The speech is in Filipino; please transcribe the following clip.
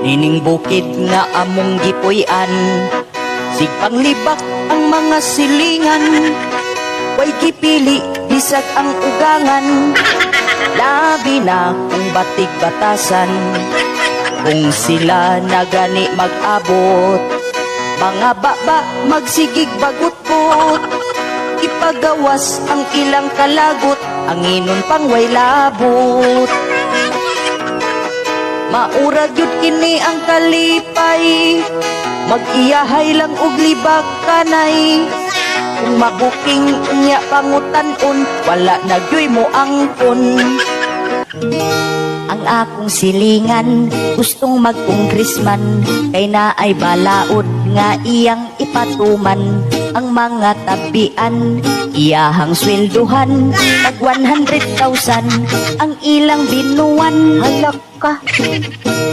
Nining bukid nga among gipuy-an, sigpanglibak ang mga silingan. Way gipili, bisag ang ugangan, labi na kung batig batasan. Kung sila na gani mag-abot, mga baba magsigig bagut-but. Ipagawas ang ilang kalagot, anginon pang way labot. Maura gyud kini ang kalipay, mag-iyahay lang og libag kanay. Kung mabuking niya pangutan-on, wala na gyoy mo angkon. Ang akong silingan, gustong mag-congressman, kay naay balaod nga iyang ipatuman. Ang mga tabian, iyahang swelduhan, tag 100,000 ang ilang binuwan. Halak ka.